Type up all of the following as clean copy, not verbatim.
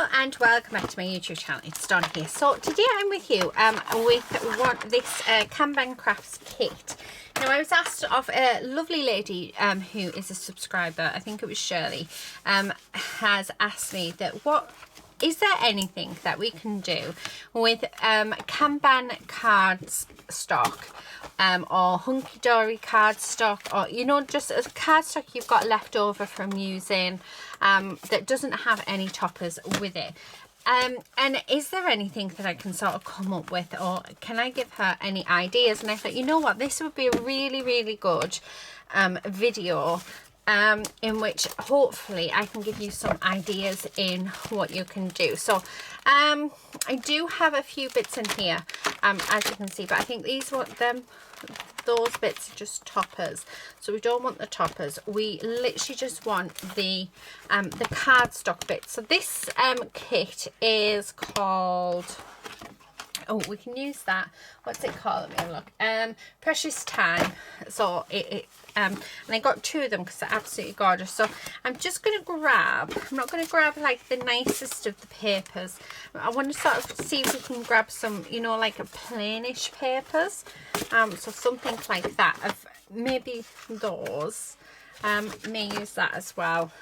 Hello and welcome back to my YouTube channel. It's Dawn here. So today I'm with you with this Kanban Crafts kit. Now I was asked of a lovely lady who is a subscriber, I think it was Shirley, has asked me that is there anything that we can do with Kanban cards stock or hunky-dory card stock, or just a card stock you've got left over from using that doesn't have any toppers with it, and is there anything that I can sort of come up with, or can I give her any ideas? And I thought, you know what, this would be a really good video in which hopefully I can give you some ideas in what you can do. So I do have a few bits in here, as you can see, but I think those bits are just toppers, so we don't want the toppers. We literally just want the cardstock bit. So this kit is called, oh, we can use that, what's it called, let me have a look, Precious Time. So and I got two of them because they're absolutely gorgeous. So I'm just going to grab, I'm not going to grab like the nicest of the papers. I want to sort of see if we can grab some, like a plainish papers, so something like that, of maybe those. May use that as well.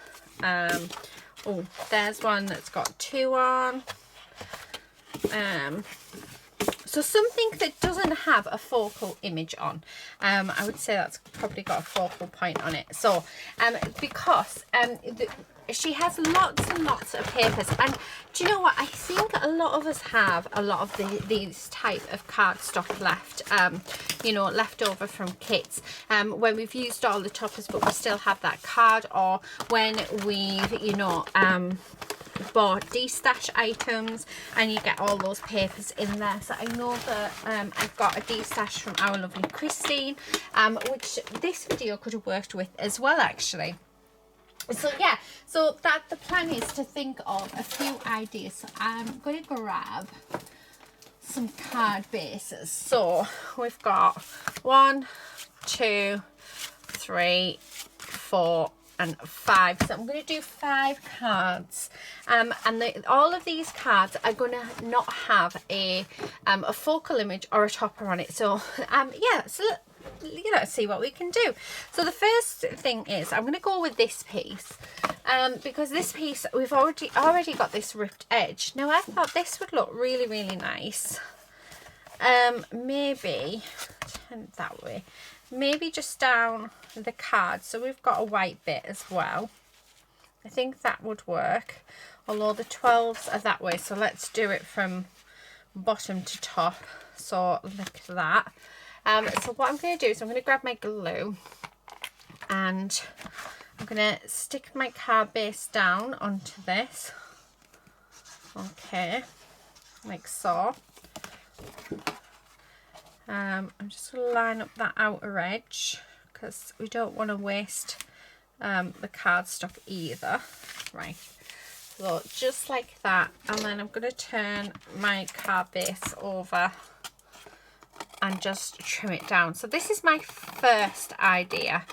Oh, there's one that's got two on. So something that doesn't have a focal image on. I would say that's probably got a focal point on it. So because she has lots and lots of papers, and do you know what, I think a lot of us have a lot of these type of cardstock left, left over from kits, when we've used all the toppers but we still have that card, or when we've bought de-stash items and you get all those papers in there. So I know that I've got a de-stash from our lovely Christine, which this video could have worked with as well, actually. So yeah, so that the plan is to think of a few ideas. So I'm going to grab some card bases. So we've got 1, 2, 3, 4 and 5. So I'm going to do 5 cards, and all of these cards are going to not have a focal image or a topper on it. So yeah, so let's see what we can do. So the first thing is I'm going to go with this piece, because this piece, we've already got this ripped edge. Now I thought this would look really nice. Maybe turn it that way, maybe just down the card, so we've got a white bit as well. I think that would work, although the 12s are that way, so let's do it from bottom to top. So look at that. So what I'm going to do is I'm going to grab my glue and I'm going to stick my card base down onto this, okay, like so. I'm just going to line up that outer edge because we don't want to waste the cardstock either. Right, so just like that, and then I'm going to turn my card base over and just trim it down. So this is my first idea.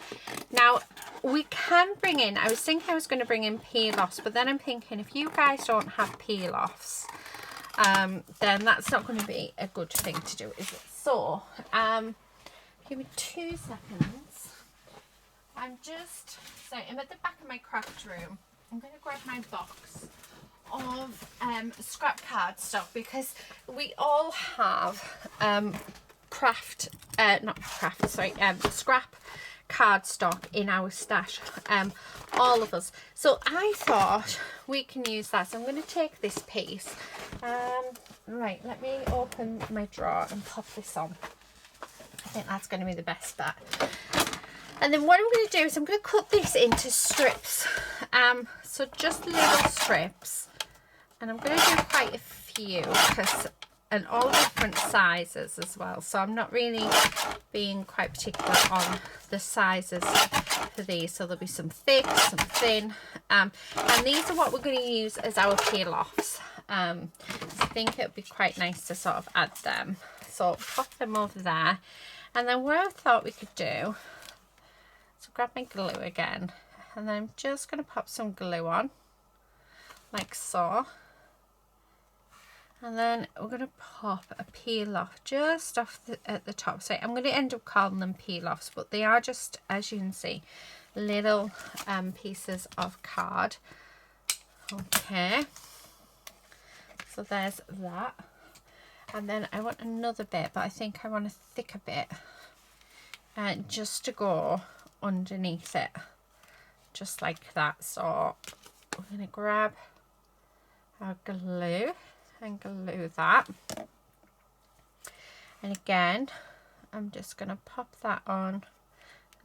Now we can bring in, I was thinking I was going to bring in peel-offs, but then I'm thinking if you guys don't have peel-offs, then that's not going to be a good thing to do, is it? So give me 2 seconds. I'm at the back of my craft room. I'm going to grab my box of scrap cardstock, because we all have scrap cardstock in our stash, all of us. So I thought we can use that. So I'm going to take this piece. Right, let me open my drawer and pop this on. I think that's going to be the best bet. And then what I'm going to do is I'm going to cut this into strips, so just little strips, and I'm going to do quite a few, and all different sizes as well. So I'm not really being quite particular on the sizes for these. So there'll be some thick, some thin, and these are what we're going to use as our peel-offs. I think it would be quite nice to sort of add them. So pop them over there, and then what I thought we could do, so grab my glue again, and then I'm just going to pop some glue on like so. And then we're going to pop a peel off just off at the top. So I'm going to end up calling them peel offs, but they are just, as you can see, little pieces of card. Okay, so there's that. And then I want another bit, but I think I want a thicker bit just to go underneath it, just like that. So we're going to grab our glue and glue that. And again, I'm just going to pop that on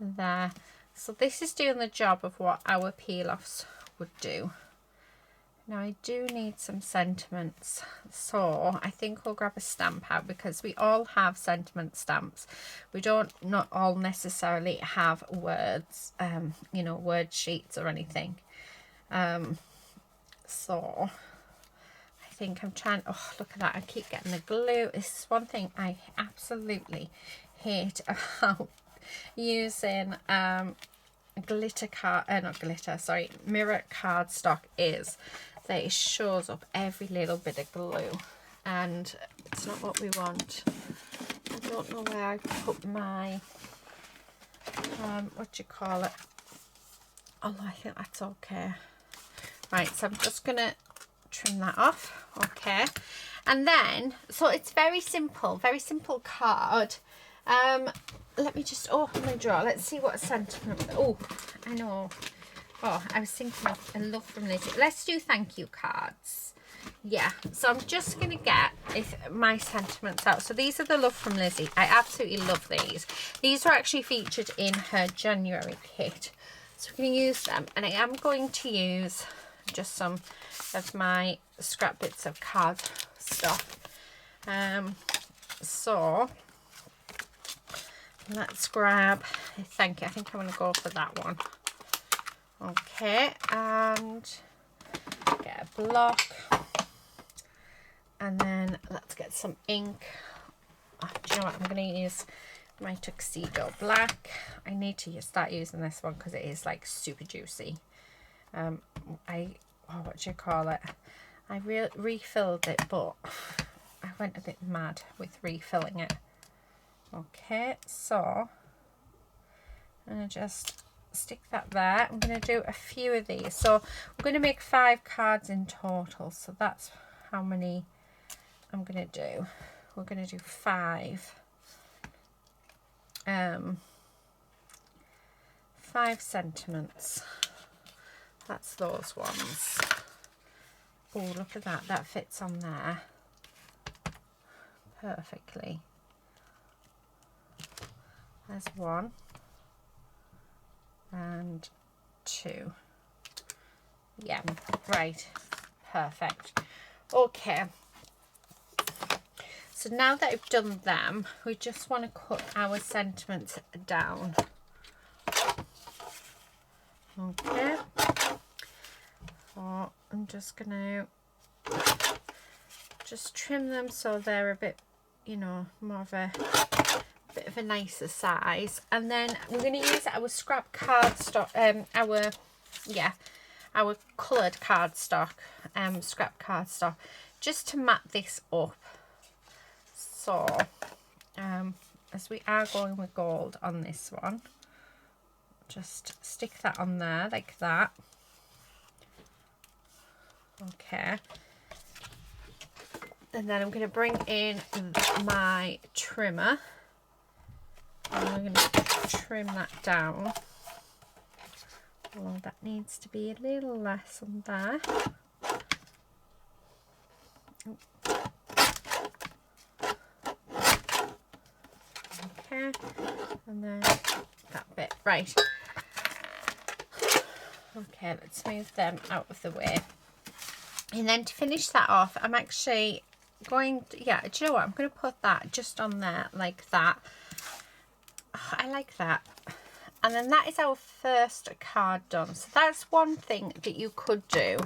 there. So this is doing the job of what our peel offs would do. Now I do need some sentiments, so I think we'll grab a stamp out because we all have sentiment stamps. We don't not all necessarily have words, you know, word sheets or anything. So I think I'm trying, oh look at that, I keep getting the glue. This is one thing I absolutely hate about using glitter card, not glitter, sorry, mirror cardstock, is that it shows up every little bit of glue and it's not what we want. I don't know where I put my what do you call it? Oh, I think that's okay. Right, so I'm just gonna trim that off. Okay, and then so it's very simple card. Let me just open the drawer. Let's see what sentiment. Oh, I know. Oh, I was thinking of a love from Lizzie. Let's do thank you cards. Yeah, so I'm just going to get my sentiments out. So these are the love from Lizzie. I absolutely love these. These are actually featured in her January kit. So we're going to use them. And I am going to use just some of my scrap bits of card stuff. So let's grab, thank you. I think I'm going to go for that one. Okay, and get a block, and then let's get some ink. Oh, do you know what? I'm going to use my tuxedo black. I need to start using this one because it is like super juicy. What do you call it? I refilled it, but I went a bit mad with refilling it. Okay, so I'm going to just stick that there. I'm going to do a few of these. So we're going to make 5 cards in total. So that's how many I'm going to do. We're going to do 5. 5 sentiments. That's those ones. Oh, look at that. That fits on there perfectly. There's 1 and 2. Yeah, right, perfect. Okay, so now that I've done them, we just want to cut our sentiments down. Okay, so I'm just gonna just trim them so they're a bit, you know, more of a bit of a nicer size. And then we're going to use our scrap cardstock, our coloured cardstock, scrap cardstock, just to mat this up. So as we are going with gold on this one, just stick that on there like that. Okay, and then I'm going to bring in my trimmer. And I'm going to trim that down. Well, that needs to be a little less on there. Okay, and then that bit. Right. Okay, let's move them out of the way. And then to finish that off, I'm actually going to, yeah, do you know what? I'm going to put that just on there like that. Oh, I like that. And then that is our first card done. So that's one thing that you could do,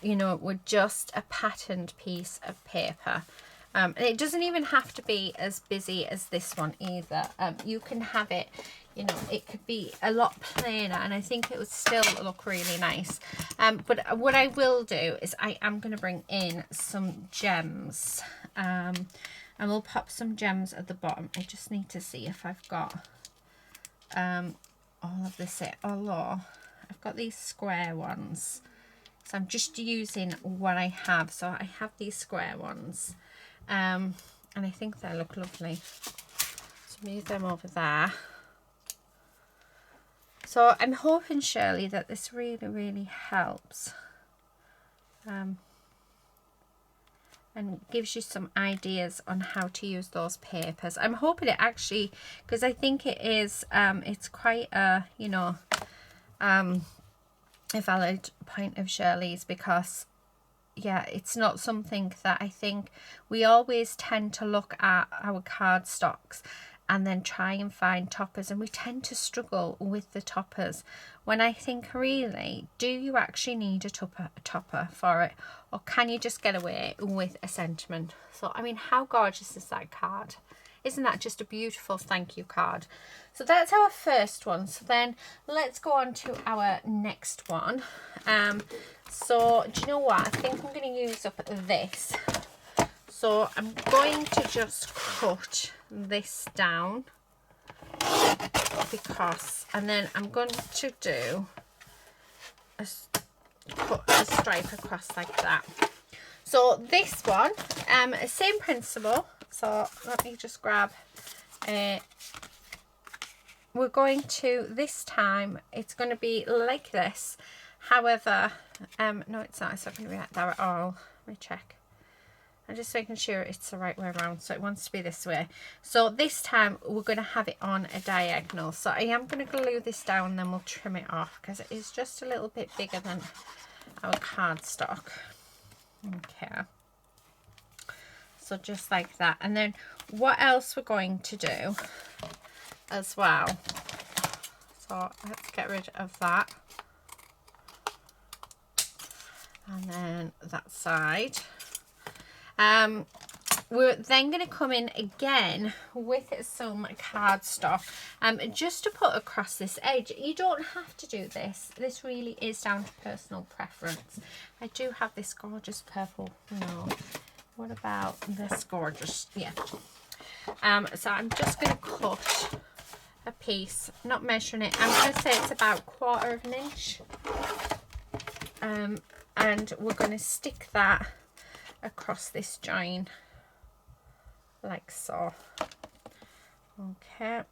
you know, with just a patterned piece of paper. And it doesn't even have to be as busy as this one either. You can have it, you know, it could be a lot plainer and I think it would still look really nice. But what I will do is I am going to bring in some gems, and we'll pop some gems at the bottom. I just need to see if I've got all of this, although I've got these square ones, so I'm just using what I have. So I have these square ones, and I think they look lovely. So move them over there. So I'm hoping, Shirley, that this really, really helps, and gives you some ideas on how to use those papers. I'm hoping it actually, because I think it is, it's quite a, you know, a valid point of Shirley's, because yeah, it's not something that I think we always tend to look at our cardstocks and then try and find toppers, and we tend to struggle with the toppers, when I think really, do you actually need a topper for it, or can you just get away with a sentiment? So I mean, how gorgeous is that card? Isn't that just a beautiful thank you card? So that's our first one. So then let's go on to our next one. So do you know what, I think I'm going to use up this. So I'm going to just cut this down, because, and then I'm going to do put a stripe across like that. So this one, same principle. So let me just grab we're going to, this time it's going to be like this. However, no, it's not going to be like that at all. Let me check. I'm just making sure it's the right way around. So it wants to be this way. So this time we're going to have it on a diagonal. So I am going to glue this down, and then we'll trim it off, because it is just a little bit bigger than our cardstock. Okay. So just like that. And then what else we're going to do as well. So let's get rid of that. And then that side. We're then going to come in again with some cardstock, just to put across this edge. You don't have to do this. This really is down to personal preference. I do have this gorgeous purple. No, what about this gorgeous? Yeah. So I'm just going to cut a piece, not measuring it. I'm going to say it's about 1/4 of an inch. And we're going to stick that across this join like so. Okay,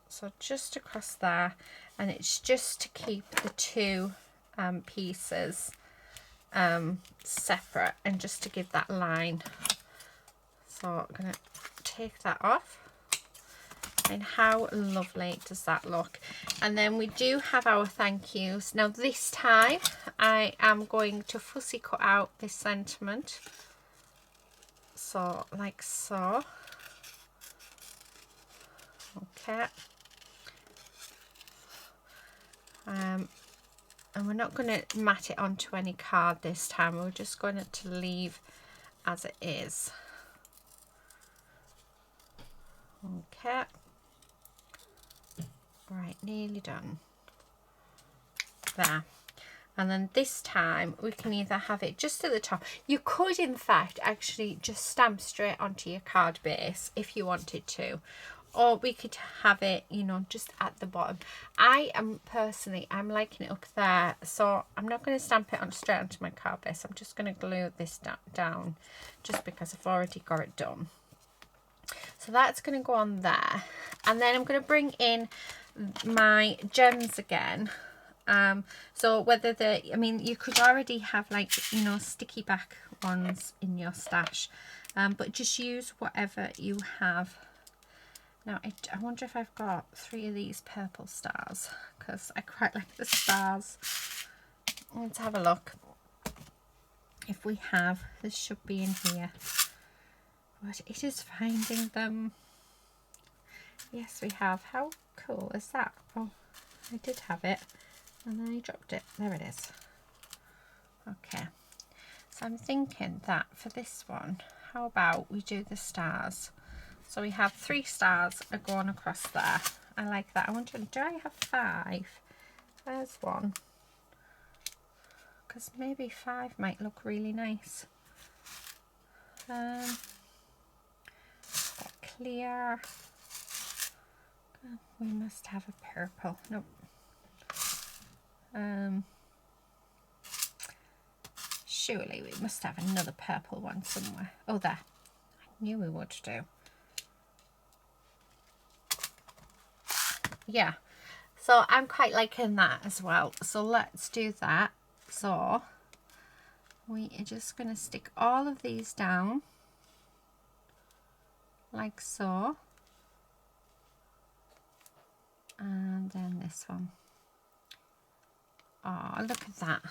so just across there, and it's just to keep the two pieces separate, and just to give that line. So I'm going to take that off. And how lovely does that look? And then we do have our thank yous. Now this time I am going to fussy cut out this sentiment. So like so. Okay. And we're not going to mat it onto any card this time. We're just going to leave as it is. Okay. Right, nearly done. There. And then this time we can either have it just at the top. You could in fact actually just stamp straight onto your card base if you wanted to, or we could have it, you know, just at the bottom. I am personally, I'm liking it up there, so I'm not going to stamp it on straight onto my card base. I'm just going to glue this down just because I've already got it done. So that's going to go on there, and then I'm going to bring in my gems again. So whether I mean, you could already have, like, you know, sticky back ones in your stash, but just use whatever you have. Now I wonder if I've got 3 of these purple stars, because I quite like the stars. Let's have a look if we have. This should be in here, but it is finding them. Yes, we have. How cool is that? Oh, I did have it, and then I dropped it. There it is. Okay, so I'm thinking that for this one, how about we do the stars? So we have 3 stars are going across there, I like that. I wonder, do I have 5? There's one. Because maybe 5 might look really nice. Got clear. We must have a purple. Nope. Surely we must have another purple one somewhere. Oh, there. I knew we would do. Yeah. So I'm quite liking that as well. So let's do that. So we are just going to stick all of these down like so. And then this one. Oh, look at that.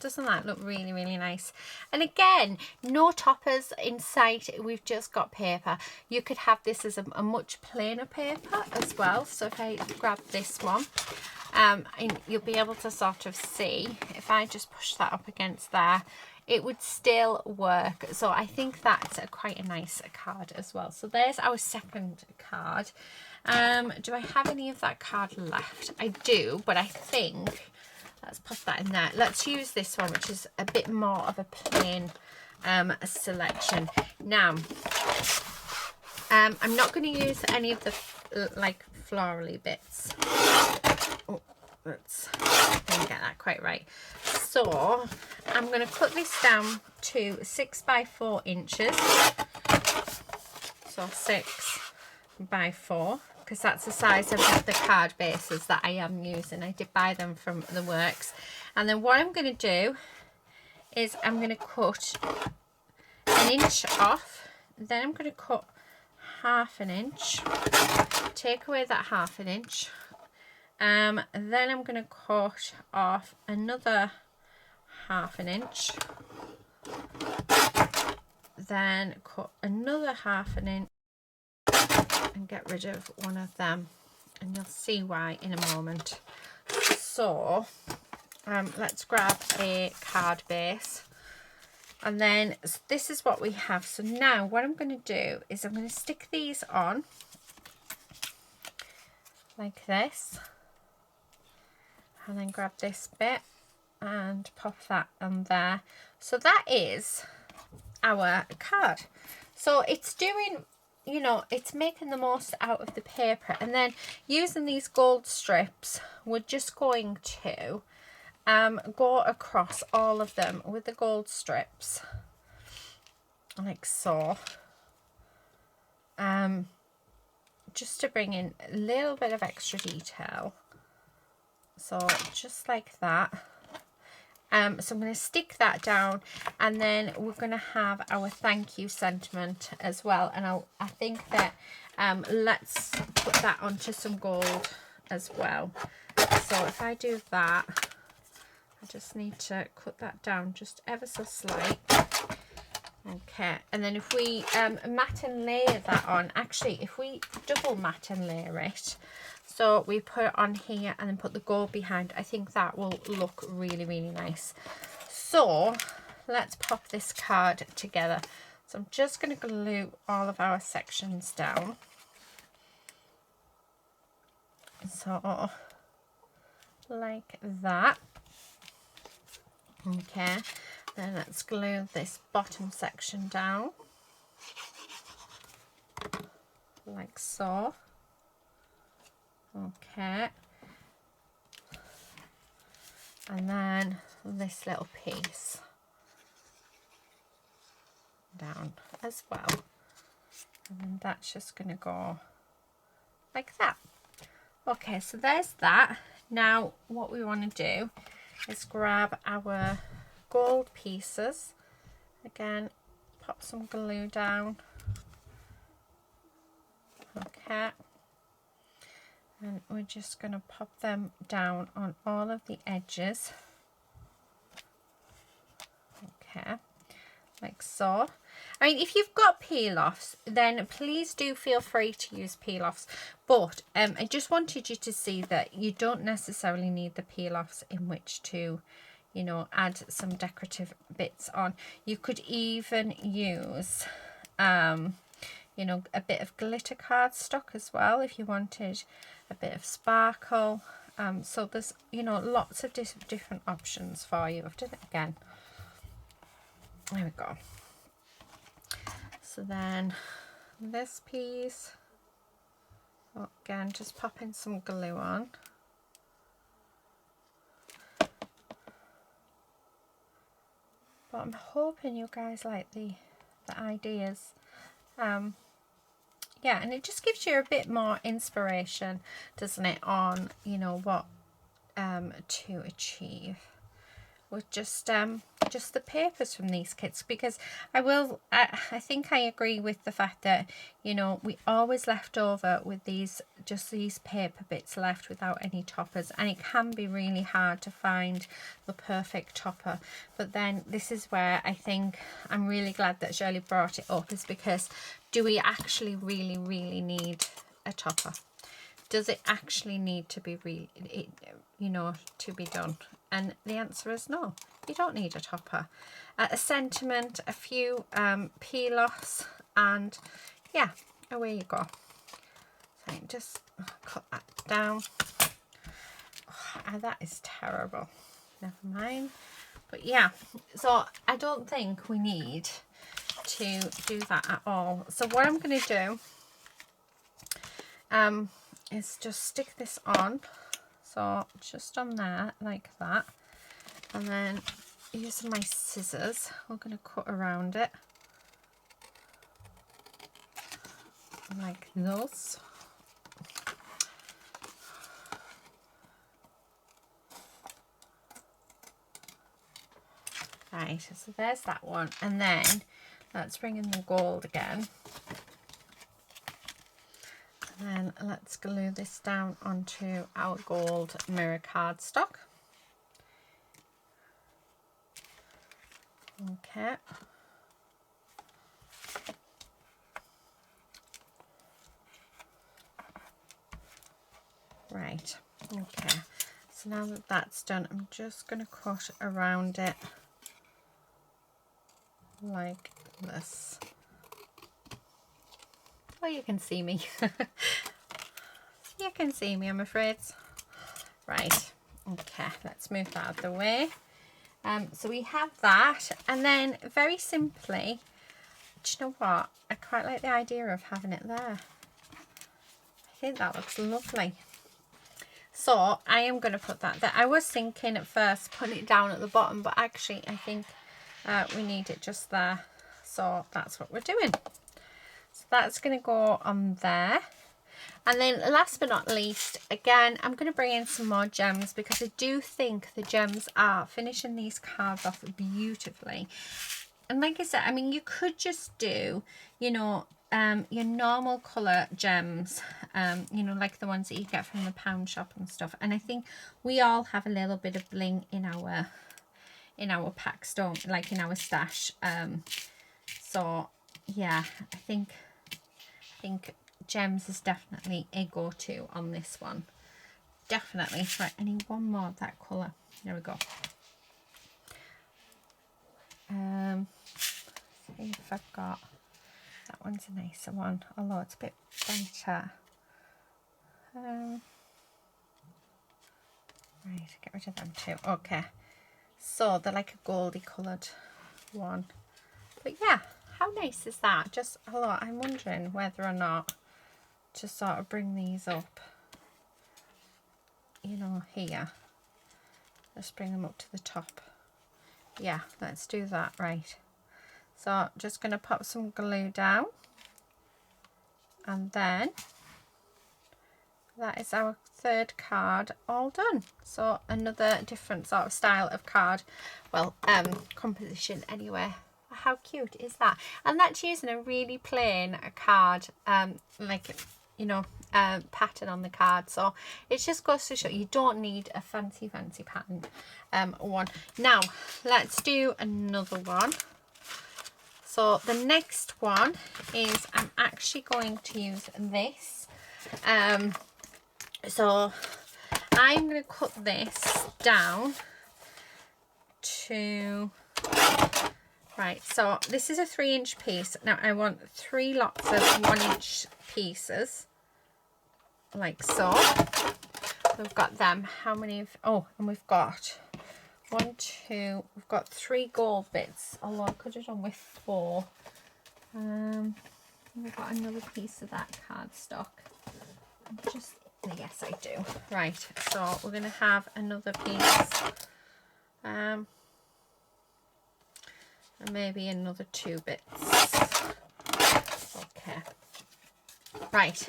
Doesn't that look really, really nice? And again, no toppers in sight. We've just got paper. You could have this as a much plainer paper as well. So if I grab this one, and you'll be able to sort of see, if I just push that up against there, it would still work. So I think that's quite a nice card as well. So there's our second card. Do I have any of that card left? I do, but I think... Let's pop that in there. Let's use this one, which is a bit more of a plain selection. Now, I'm not going to use any of the like florally bits. Oh, let's didn't get that quite right. So I'm going to cut this down to 6 by 4 inches. So 6 by 4. Because that's the size of the card bases that I am using. I did buy them from the works. And then what I'm going to do is I'm going to cut 1 inch off. Then I'm going to cut 1/2 inch. Take away that 1/2 inch. Then I'm going to cut off another 1/2 inch. Then cut another 1/2 inch. And get rid of one of them, and you'll see why in a moment. So let's grab a card base, and then this is what we have. So now what I'm going to do is I'm going to stick these on like this, and then grab this bit and pop that on there. So that is our card. So it's doing, you know, it's making the most out of the paper. And then using these gold strips, we're just going to go across all of them with the gold strips like so, just to bring in a little bit of extra detail. So just like that. So I'm going to stick that down, and then we're going to have our thank you sentiment as well. And I think that let's put that onto some gold as well. So if I do that, I just need to cut that down just ever so slight. Okay, and then if we matte and layer that on, actually if we double matte and layer it, so we put it on here and then put the gold behind, I think that will look really, really nice. So let's pop this card together. So I'm just going to glue all of our sections down. So like that. Okay, then let's glue this bottom section down like so. Okay, and then this little piece down as well, and then that's just going to go like that. Okay, so there's that. Now what we want to do is grab our gold pieces again, pop some glue down. Okay, and we're just going to pop them down on all of the edges. Okay, like so. I mean, if you've got peel-offs, then please do feel free to use peel-offs. But I just wanted you to see that you don't necessarily need the peel-offs in which to, you know, add some decorative bits on. You could even use you know, a bit of glitter cardstock as well if you wanted a bit of sparkle. So there's, you know, lots of different options for you. I've done it again. There we go. So then this piece, again, just popping some glue on. But I'm hoping you guys like the ideas. Yeah, and it just gives you a bit more inspiration, doesn't it, on, you know, what to achieve with just the papers from these kits. Because I think I agree with the fact that, you know, we always left over with these paper bits left without any toppers, and it can be really hard to find the perfect topper. But then this is where I think I'm really glad that Shirley brought it up, is because do we actually really need a topper? Does it actually need to be to be done? And the answer is no, you don't need a topper. A sentiment, a few peel-offs, and yeah, away you go. So just cut that down. Oh, that is terrible. Never mind. But yeah, so I don't think we need to do that at all. So what I'm going to do is just stick this on. So just on there like that, and then using my scissors, we're going to cut around it like those. Right, so there's that one, and then let's bring in the gold again. And then let's glue this down onto our gold mirror cardstock. Okay. Right, okay. So now that that's done, I'm just going to cut around it like this. Well, you can see me. You can see me, I'm afraid. Right, okay, let's move that out of the way. So we have that, and then very simply, do you know what? I quite like the idea of having it there. I think that looks lovely. So I am going to put that there. I was thinking at first putting it down at the bottom, but actually I think we need it just there. So that's what we're doing. So that's going to go on there. And then last but not least, again, I'm going to bring in some more gems, because I do think the gems are finishing these cards off beautifully. And like I said, I mean, you could just do, you know, your normal colour gems, you know, like the ones that you get from the pound shop and stuff. And I think we all have a little bit of bling in our packs, don't, like in our stash. So yeah, I think gems is definitely a go-to on this one. Definitely. Right, I need one more of that colour. There we go. See if I've got, that one's a nicer one, although it's a bit brighter. Right, get rid of them too. Okay, so they're like a goldy coloured one. But yeah, how nice is that? Just a lot. I'm wondering whether or not to sort of bring these up, you know, here. Let's bring them up to the top. Yeah, let's do that. Right, so just going to pop some glue down, and then that is our third card all done. So another different sort of style of card, well, composition anyway. How cute is that? And that's using a really plain card, like, you know, pattern on the card. So it just goes to show you don't need a fancy pattern one. Now let's do another one. So the next one is, I'm actually going to use this. So I'm going to cut this down to, right, so this is a 3-inch piece. Now I want 3 lots of 1-inch pieces. like so. We've got them. How many? Oh, and we've got 1, 2. We've got 3 gold bits. Although I could have done with 4. We've got another piece of that cardstock. Just yes, I do. Right. So we're gonna have another piece. And maybe another 2 bits. Okay. Right.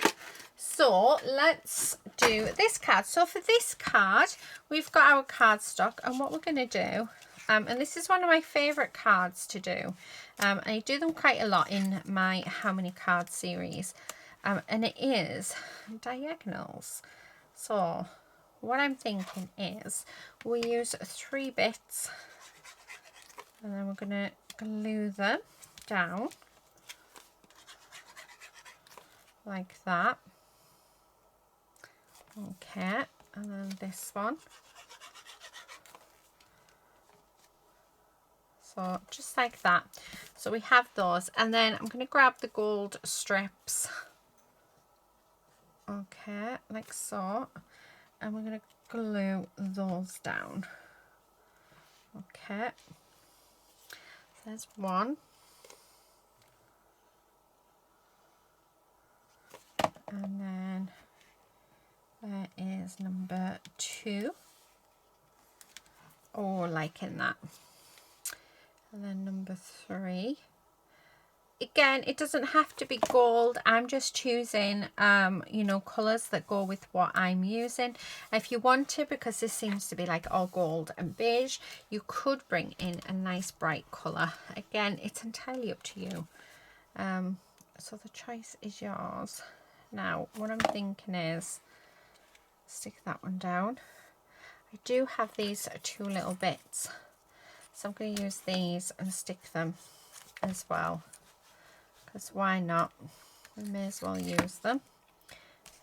So let's do this card. So for this card, we've got our cardstock, and what we're going to do, and this is one of my favourite cards to do. I do them quite a lot in my How Many Cards series, and it is diagonals. So what I'm thinking is we use 3 bits, and then we're going to glue them down like that. Okay, and then this one. So just like that. So we have those, and then I'm going to grab the gold strips. Okay, like so, and we're going to glue those down. Okay, so there's 1. And then there is number 2. Oh, liking that. And then number 3. Again, it doesn't have to be gold. I'm just choosing, you know, colours that go with what I'm using. If you want to, because this seems to be like all gold and beige, you could bring in a nice bright colour. Again, it's entirely up to you. So the choice is yours. Now, what I'm thinking is, stick that one down. I do have these 2 little bits, so I'm going to use these and stick them as well, because why not? We may as well use them.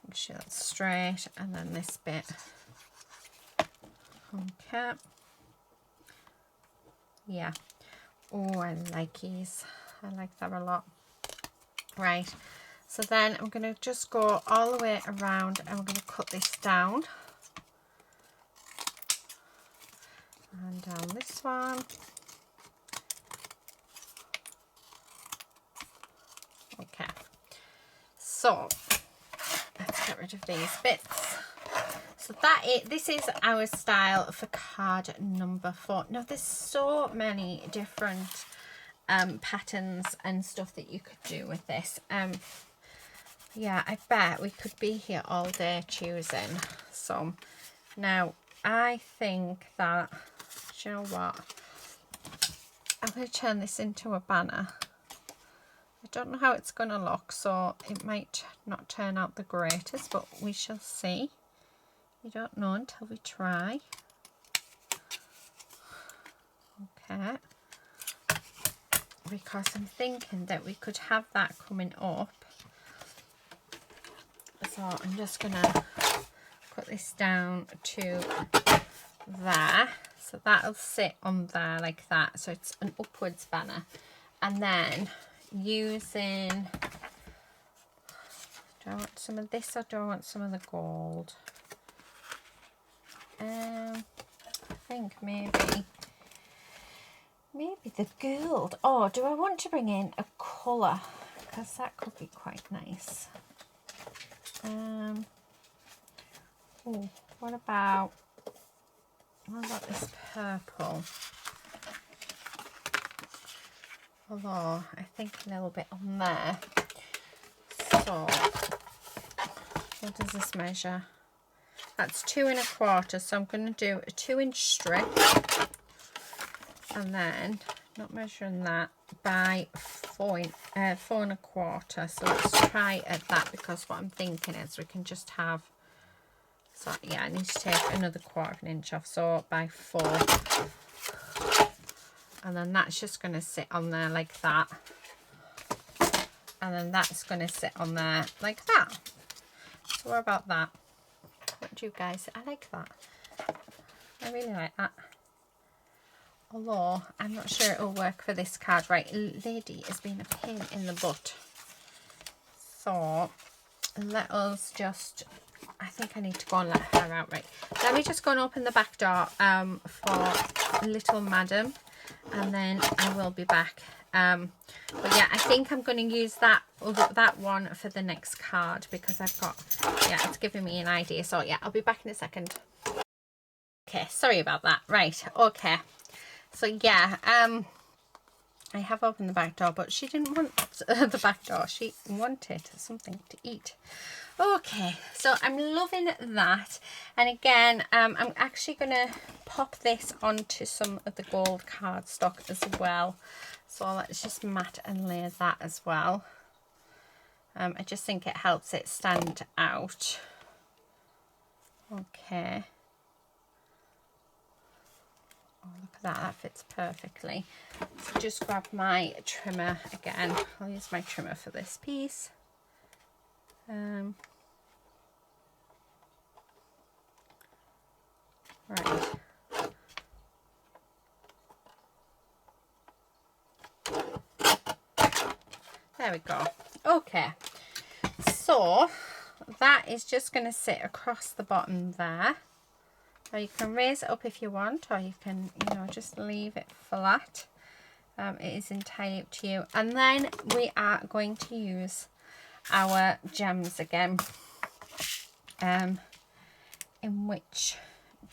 Make sure that's straight, and then this bit. Okay. Yeah. Oh, I like these. I like that a lot. Right. So then I'm going to just go all the way around, and we're going to cut this down. And down this one. Okay. So let's get rid of these bits. So this is our style for card number 4. Now there's so many different patterns and stuff that you could do with this. Yeah, I bet we could be here all day choosing some. Now I think that, do you know what, I'm going to turn this into a banner. I don't know how it's going to look, so it might not turn out the greatest, but we shall see. You don't know until we try. Okay. Because I'm thinking that we could have that coming up. So I'm just going to put this down to there. So that'll sit on there like that. So it's an upwards banner. And then using, do I want some of this or do I want some of the gold? I think maybe the gold. Oh, do I want to bring in a colour? Because that could be quite nice. Oh, what about this purple? Although I think a little bit on there. So what does this measure? That's 2 1/4. So I'm going to do a 2-inch strip, and then not measuring that by 4 1/4. So let's try at that, because what I'm thinking is we can just have. So yeah, I need to take another 1/4 inch off. So by 4. And then that's just going to sit on there like that. And then that's going to sit on there like that. So what about that? What do you guys say? I like that. I really like that. Although I'm not sure it'll work for this card. Right, lady has been a pain in the butt. So let us just I think I need to go and let her out. Right, let me just go and open the back door for little madam, and then I will be back. But yeah, I think I'm going to use that one for the next card, because I've got, yeah, it's giving me an idea. So yeah, I'll be back in a second. Okay, sorry about that. Right, okay. So yeah, I have opened the back door, but she didn't want the back door. She wanted something to eat. Okay, so I'm loving that. And again, I'm actually going to pop this onto some of the gold cardstock as well. So let's just mat and layer that as well. I just think it helps it stand out. Okay. Oh, look at that, that fits perfectly. So just grab my trimmer again. I'll use my trimmer for this piece. Right. There we go. Okay. So that is just going to sit across the bottom there. Or you can raise it up if you want, or you can, you know, just leave it flat. It is entirely up to you. And then we are going to use our gems again, in which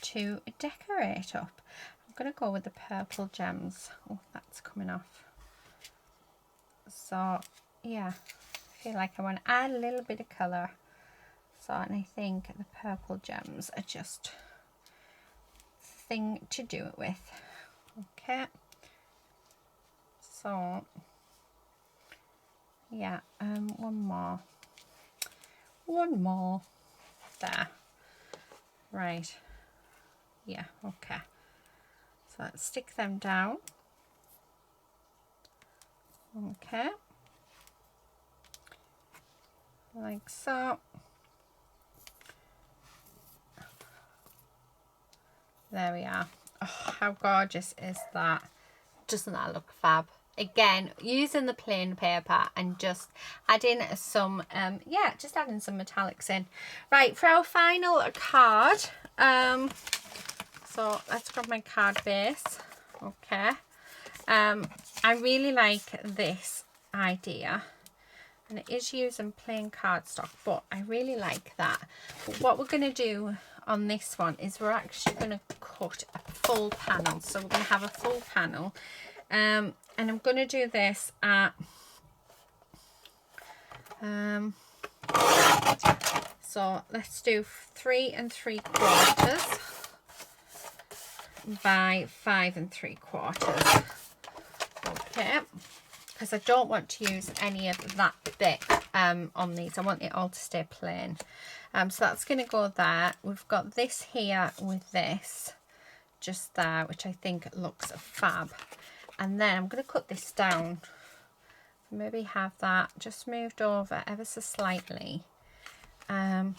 to decorate up. I'm going to go with the purple gems. Oh, that's coming off. So yeah, I feel like I want to add a little bit of colour. So, and I think the purple gems are just thing to do it with. Okay, so yeah, one more there. Right, yeah, okay, so let's stick them down. Okay, like so. There we are. Oh, how gorgeous is that? Doesn't that look fab? Again, using the plain paper and just adding some yeah, just adding some metallics in. Right, for our final card, so let's grab my card base. Okay, I really like this idea, and it is using plain cardstock, but I really like that. But what we're going to do on this one is we're actually going to cut a full panel. So we're going to have a full panel, and I'm going to do this at so let's do 3 3/4 by 5 3/4. Okay, because I don't want to use any of that bit on these. I want it all to stay plain. So that's going to go there. We've got this here with this just there, which I think looks fab. And then I'm going to cut this down. Maybe have that just moved over ever so slightly. Let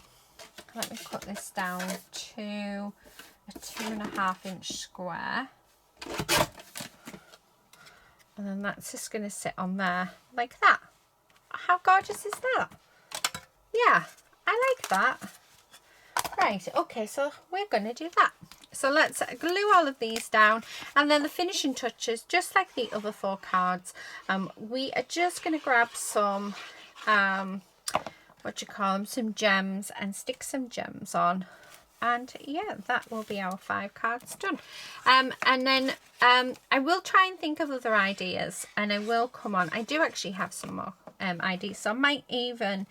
me cut this down to a 2.5 inch square. And then that's just going to sit on there like that. How gorgeous is that? Yeah, I like that. Right, okay, so we're going to do that. So let's glue all of these down, and then the finishing touches, just like the other 4 cards, we are just going to grab some, some gems, and stick some gems on. And yeah, that will be our 5 cards done. And then I will try and think of other ideas, and I will come on. I do actually have some more ideas, so I might even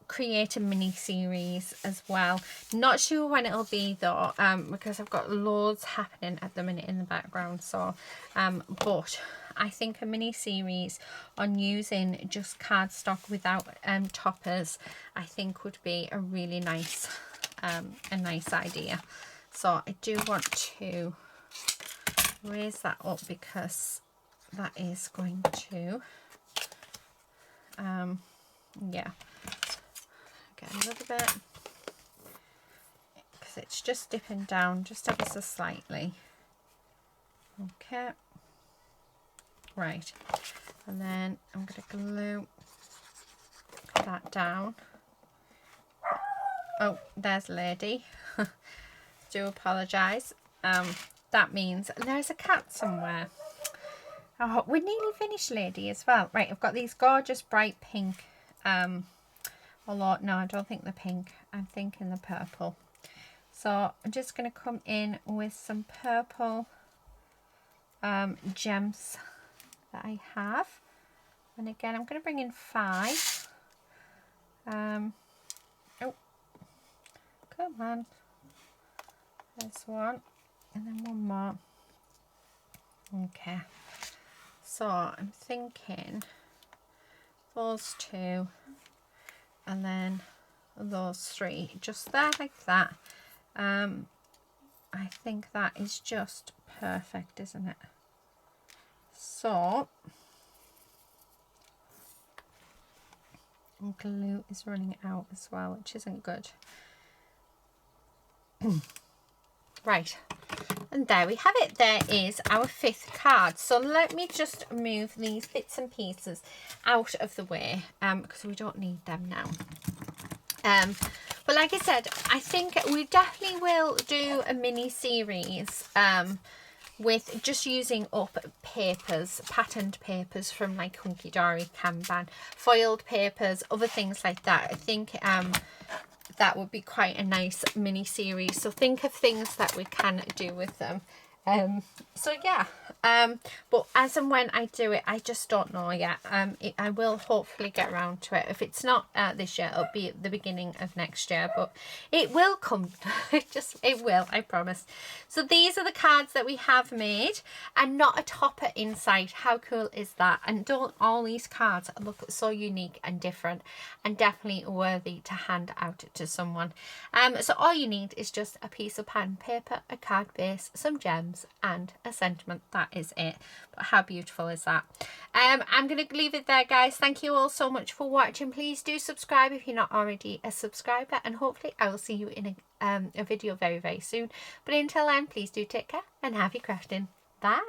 create a mini series as well. Not sure when it'll be though, because I've got loads happening at the minute in the background. So but I think a mini series on using just cardstock without toppers, I think would be a really nice idea. So I do want to raise that up, because that is going to yeah, get a little bit, because it's just dipping down just ever so slightly. Okay, right, and then I'm going to glue that down. Oh, there's a lady. Do apologise. That means there's a cat somewhere. Oh, we're nearly finished, lady, as well. Right, I've got these gorgeous bright pink. Although, no, I don't think the pink. I'm thinking the purple. So I'm just going to come in with some purple gems that I have. And again, I'm going to bring in 5. Oh, come on. There's one. And then one more. Okay. So I'm thinking those 2. And then those 3. Just there like that. I think that is just perfect, isn't it? So glue is running out as well, which isn't good. Right, and there we have it. There is our 5th card. So let me just move these bits and pieces out of the way because we don't need them now. But like I said, I think we definitely will do a mini series with just using up papers, patterned papers from like Hunky Dory, Kanban, foiled papers, other things like that. I think that would be quite a nice mini series. So think of things that we can do with them. So yeah, but as and when I do it, I just don't know yet. I will hopefully get around to it. If it's not this year, it'll be at the beginning of next year, but it will come. It will, I promise. So these are the cards that we have made, and not a topper inside. How cool is that? And don't all these cards look so unique and different, and definitely worthy to hand out to someone. So all you need is just a piece of pen, paper, a card base, some gems, and a sentiment. That is it. But how beautiful is that? I'm going to leave it there, guys. Thank you all so much for watching. Please do subscribe if you're not already a subscriber, and hopefully I will see you in a video very, very soon. But until then, please do take care and happy crafting. Bye.